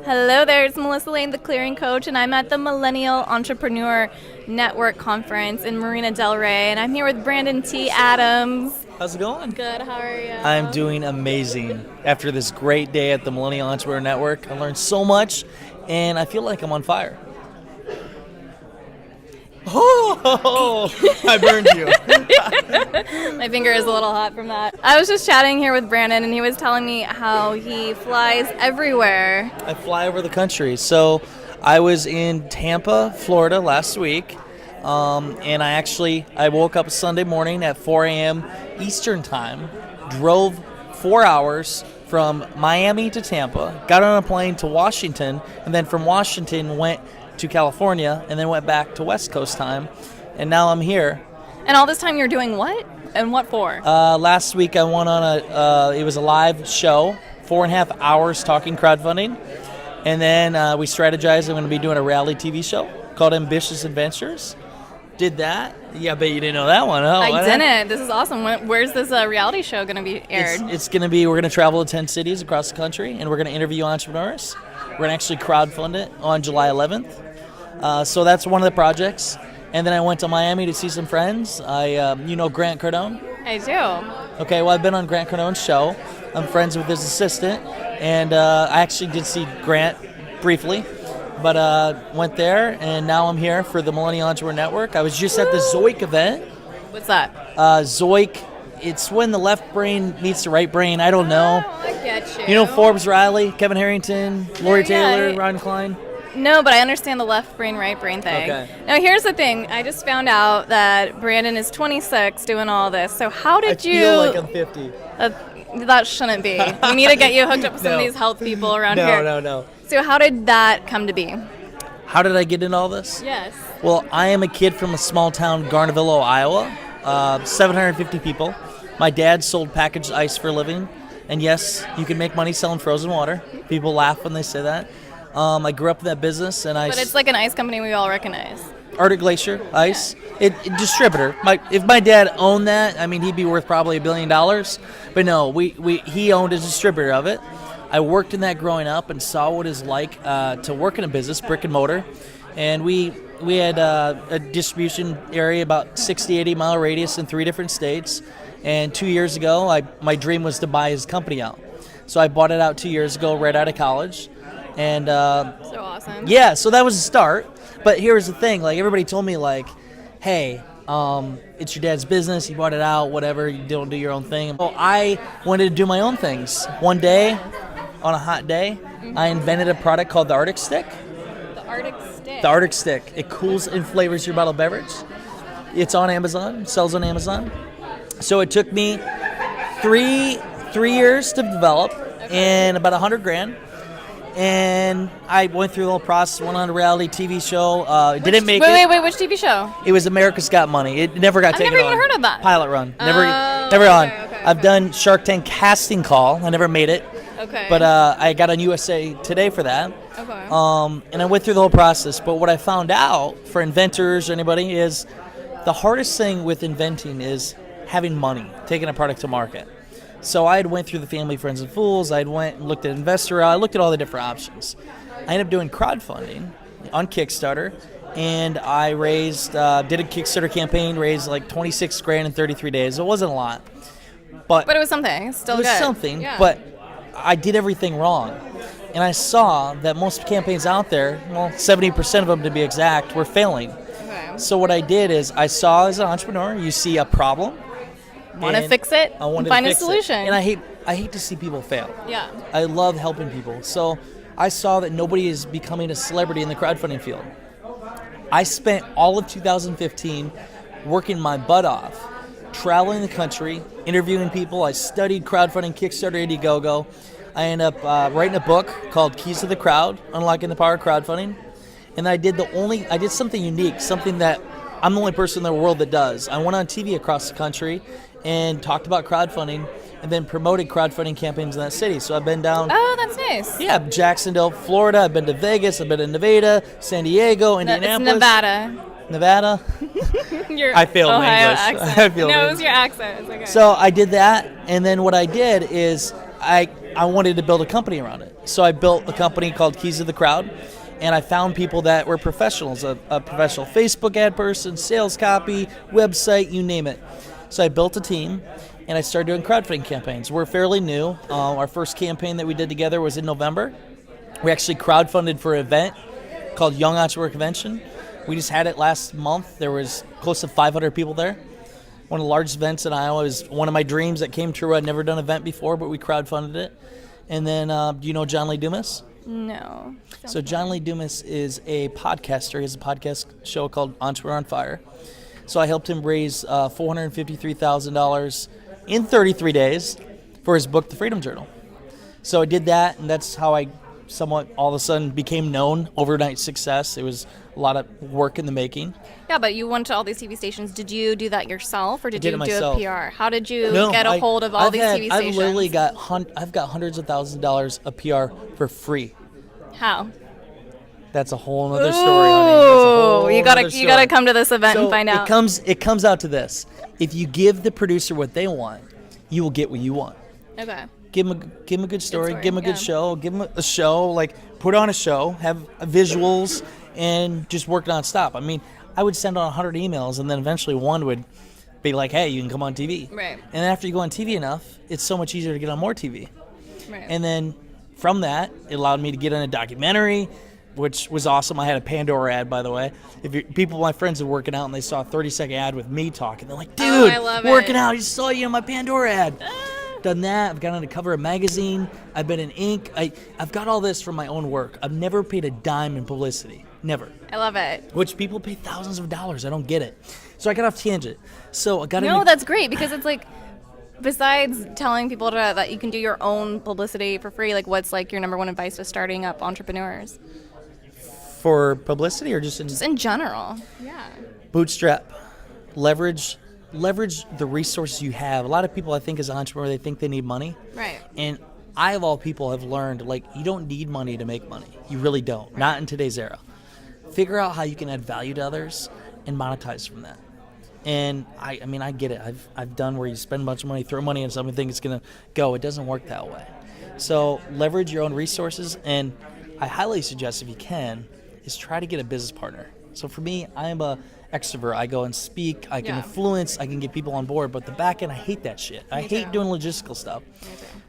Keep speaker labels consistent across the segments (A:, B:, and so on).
A: Hello there, it's Melissa Lane, the Clearing Coach, and I'm at the Millennial Entrepreneur Network Conference in Marina Del Rey, and I'm here with Brandon T. Adams.
B: How's it going?
A: Good, how are you?
B: I'm doing amazing. After this great day at the Millennial Entrepreneur Network, I learned so much, and I feel like I'm on fire. Oh, I burned you.
A: My finger is a little hot from that. I was just chatting here with Brandon, and he was telling me how he flies everywhere.
B: I fly over the country. So I was in Tampa, Florida last week, and I woke up Sunday morning at 4 a.m. Eastern time, drove 4 hours from Miami to Tampa, got on a plane to Washington, and then from Washington went to California, and then went back to West Coast time, and now I'm here.
A: And all this time you're doing what? And what for?
B: Last week I went on it was a live show, 4.5 hours talking crowdfunding, and then we strategized I'm going to be doing a reality TV show called Ambitious Adventures. Did that? Yeah, I bet you didn't know that one. Oh,
A: I didn't. This is awesome. Where's this reality show going to be aired?
B: We're going to travel to 10 cities across the country, and we're going to interview entrepreneurs. We're going to actually crowdfund it on July 11th. So that's one of the projects. And then I went to Miami to see some friends. You know Grant Cardone?
A: I do.
B: Okay, well, I've been on Grant Cardone's show. I'm friends with his assistant. And I actually did see Grant briefly. But went there, and now I'm here for the Millennial Entrepreneur Network. I was just at the Zoic event.
A: What's that?
B: Zoic, it's when the left brain meets the right brain. I don't know.
A: Oh, I get you.
B: You know Forbes Riley, Kevin Harrington, Lori Taylor, Ron Klein?
A: No, but I understand the left brain, right brain thing.
B: Okay.
A: Now, here's the thing. I just found out that Brandon is 26 doing all this. So how did you...
B: I feel like I'm 50.
A: That shouldn't be. We need to get you hooked up with some of these health people around here.
B: No.
A: So how did that come to be?
B: How did I get into all this?
A: Yes.
B: Well, I am a kid from a small town, Garnavillo, Iowa. 750 people. My dad sold packaged ice for a living. And yes, you can make money selling frozen water. People laugh when they say that. I grew up in that business, and
A: But it's like an ice company we all recognize.
B: Arctic Glacier Ice, it distributor. If my dad owned that, I mean, he'd be worth probably $1 billion. But no, he owned a distributor of it. I worked in that growing up and saw what it's like to work in a business, brick and mortar. And we had a distribution area about 60, 80 mile radius in 3 different states. And 2 years ago, my dream was to buy his company out. So I bought it out 2 years ago, right out of college. And
A: so awesome.
B: Yeah, so that was the start. But here's the thing, like everybody told me, like, hey, it's your dad's business, you bought it out, whatever, you don't do your own thing. Well, I wanted to do my own things. One day, on a hot day, I invented a product called the Arctic Stick.
A: The Arctic Stick?
B: The Arctic Stick. It cools and flavors your bottled beverage. It's on Amazon, sells on Amazon. So it took me three years to develop and about $100,000. And I went through the whole process, went on a reality TV show. Didn't make it.
A: Wait, which TV show?
B: It was America's Got Money. It never got taken on.
A: I've never even heard of that.
B: Pilot run. Never on.
A: Okay.
B: I've done Shark Tank casting call. I never made it.
A: Okay.
B: But I got on USA Today for that.
A: Okay.
B: And I went through the whole process. But what I found out for inventors or anybody is the hardest thing with inventing is having money, taking a product to market. So I had went through the Family, Friends, and Fools. I went and looked at Investor. I looked at all the different options. I ended up doing crowdfunding on Kickstarter, and I raised, did a Kickstarter campaign, raised like $26,000 in 33 days. It wasn't a lot, but
A: it was something. Still
B: it was
A: good.
B: something.
A: Yeah.
B: But I did everything wrong, and I saw that most campaigns out there, well, 70% of them to be exact, were failing.
A: Okay.
B: So what I did is I saw as an entrepreneur, you see a problem.
A: Want to fix it?
B: I wanted
A: find
B: to
A: a
B: fix
A: solution.
B: It. And I hate to see people fail.
A: Yeah.
B: I love helping people. So I saw that nobody is becoming a celebrity in the crowdfunding field. I spent all of 2015 working my butt off, traveling the country, interviewing people. I studied crowdfunding, Kickstarter, Indiegogo. I ended up writing a book called Keys to the Crowd, Unlocking the Power of Crowdfunding. And I did something unique, something that I'm the only person in the world that does. I went on TV across the country and talked about crowdfunding and then promoted crowdfunding campaigns in that city. So I've been down...
A: Oh, that's nice.
B: Yeah, Jacksonville, Florida. I've been to Vegas. I've been to Nevada, San Diego, Indianapolis.
A: It's Nevada.
B: Nevada?
A: Your
B: I failed
A: Ohio
B: English.
A: accent.
B: I failed
A: No, it
B: English.
A: was your accent. It's okay.
B: So I did that, and then what I did is I I wanted to build a company around it. So I built a company called Keys to the Crowd, and I found people that were professionals, a professional Facebook ad person, sales copy, website, you name it. So I built a team, and I started doing crowdfunding campaigns. We're fairly new. Our first campaign that we did together was in November. We actually crowdfunded for an event called Young Entrepreneur Convention. We just had it last month. There was close to 500 people there. One of the largest events in Iowa. Is one of my dreams that came true. I'd never done an event before, but we crowdfunded it. And then, do you know John Lee Dumas?
A: No.
B: So John Lee Dumas is a podcaster. He has a podcast show called Entrepreneur on Fire. So I helped him raise $453,000 in 33 days for his book, The Freedom Journal. So I did that, and that's how I somewhat all of a sudden became known. Overnight success. It was a lot of work in the making.
A: Yeah, but you went to all these TV stations. Did you do that yourself, or did you do
B: myself.
A: a PR? How did you
B: No,
A: get a hold of all these TV stations?
B: I've literally got I've got hundreds of thousands of dollars of PR for free.
A: How?
B: That's a whole other story, honey.
A: You gotta come to this event and find out.
B: It comes out to this: if you give the producer what they want, you will get what you want.
A: Okay.
B: Give them a good story, give them a
A: yeah.
B: good show, give them a show, like put on a show, have visuals, and just work nonstop. I mean, I would send out 100 emails, and then eventually one would be like, hey, you can come on TV.
A: Right.
B: And then after you go on TV enough, it's so much easier to get on more TV.
A: Right.
B: And then from that, it allowed me to get on a documentary, which was awesome. I had a Pandora ad, by the way. My friends are working out, and they saw a 30-second ad with me talking. They're like, dude,
A: I love
B: working
A: it.
B: out, I just saw you on my Pandora ad. Done that. I've got on the cover of a magazine. I've been in ink. I've got all this from my own work. I've never paid a dime in publicity. Never.
A: I love it.
B: Which people pay thousands of dollars. I don't get it. So I got off tangent. So I got
A: No, that's great, because it's like, besides telling people that you can do your own publicity for free, like what's like your number one advice to starting up entrepreneurs?
B: for publicity or just
A: in general. Yeah.
B: Bootstrap. Leverage the resources you have. A lot of people, I think, as an entrepreneur, they think they need money.
A: Right.
B: And I, of all people, have learned, like, you don't need money to make money. You really don't. Right. Not in today's era. Figure out how you can add value to others and monetize from that. And I mean, I get it. I've done where you spend a bunch of money, throw money in something, think it's going to go. It doesn't work that way. So leverage your own resources. And I highly suggest, if you can, is try to get a business partner. So for me, I am a extrovert. I go and speak. I can influence. I can get people on board. But the back end, I hate that shit. I hate doing logistical stuff.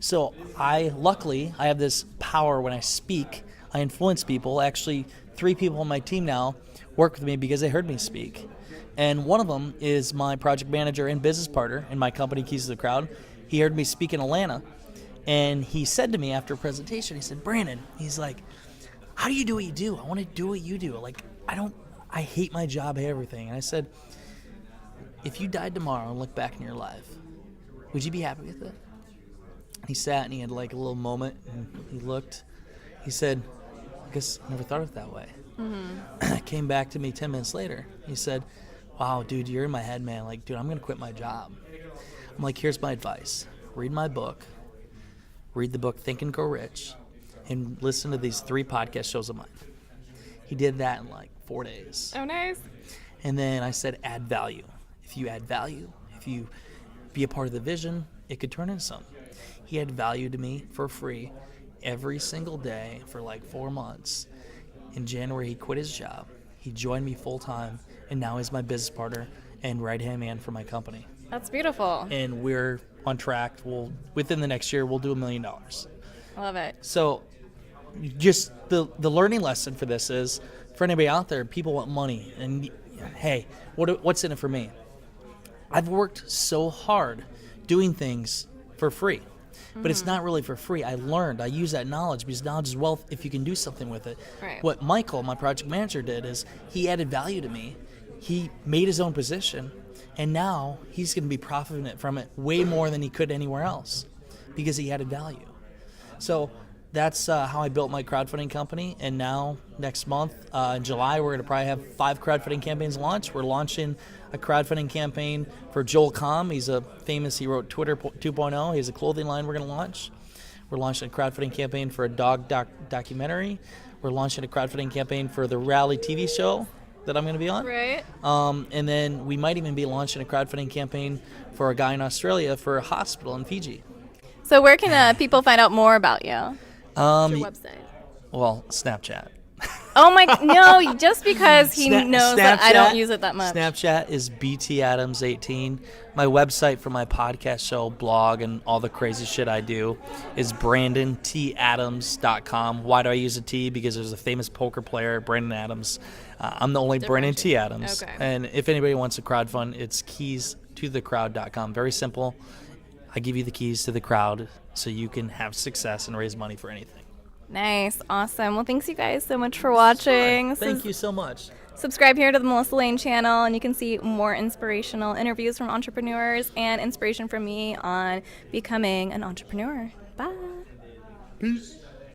B: So luckily, I have this power when I speak. I influence people. Actually, 3 people on my team now work with me because they heard me speak. And one of them is my project manager and business partner in my company, Keys to the Crowd. He heard me speak in Atlanta. And he said to me after a presentation, he said, Brandon, he's like, how do you do what you do? I want to do what you do. Like, I hate my job, I hate everything. And I said, if you died tomorrow and looked back in your life, would you be happy with it? He sat and he had like a little moment and he looked. He said, I guess I never thought of it that way. Mm-hmm. Came back to me 10 minutes later. He said, wow, dude, you're in my head, man. Like, dude, I'm going to quit my job. I'm like, here's my advice. Read my book. Read the book Think and Grow Rich. And listen to these 3 podcast shows of mine. He did that in like 4 days.
A: Oh, nice.
B: And then I said, add value. If you add value, if you be a part of the vision, it could turn into something. He had value to me for free every single day for like 4 months. In January, he quit his job. He joined me full time, and now he's my business partner and right-hand man for my company.
A: That's beautiful.
B: And we're on track. Within the next year, we'll do $1 million.
A: I love it.
B: So just the learning lesson for this is, for anybody out there, people want money. And hey, what's in it for me? I've worked so hard doing things for free. But it's not really for free. I learned. I use that knowledge because knowledge is wealth if you can do something with it.
A: Right.
B: What Michael, my project manager, did is he added value to me. He made his own position, and now he's going to be profiting from it way more than he could anywhere else because he added value. So that's how I built my crowdfunding company. And now next month, in July, we're going to probably have 5 crowdfunding campaigns launch. We're launching a crowdfunding campaign for Joel Comm. He wrote Twitter 2.0. He has a clothing line we're going to launch. We're launching a crowdfunding campaign for a dog documentary. We're launching a crowdfunding campaign for the reality TV show that I'm going to be on.
A: Right.
B: And then we might even be launching a crowdfunding campaign for a guy in Australia for a hospital in Fiji.
A: So where can people find out more about you? What's your website?
B: Well, Snapchat.
A: Oh my, no, just because he knows that I don't
B: Snapchat-
A: use it that much.
B: Snapchat is BTAdams18. My website for my podcast show, blog, and all the crazy shit I do is BrandonTAdams.com. Why do I use a T? Because there's a famous poker player, Brandon Adams. I'm the only Brandon T. Adams.
A: Okay.
B: And if anybody wants to crowdfund, it's keystothecrowd.com. Very simple. I give you the keys to the crowd so you can have success and raise money for anything.
A: Nice. Awesome. Well, thanks you guys so much for watching.
B: Thank you so much.
A: Subscribe here to the Melissa Lane channel, and you can see more inspirational interviews from entrepreneurs and inspiration from me on becoming an entrepreneur. Bye.
B: Peace.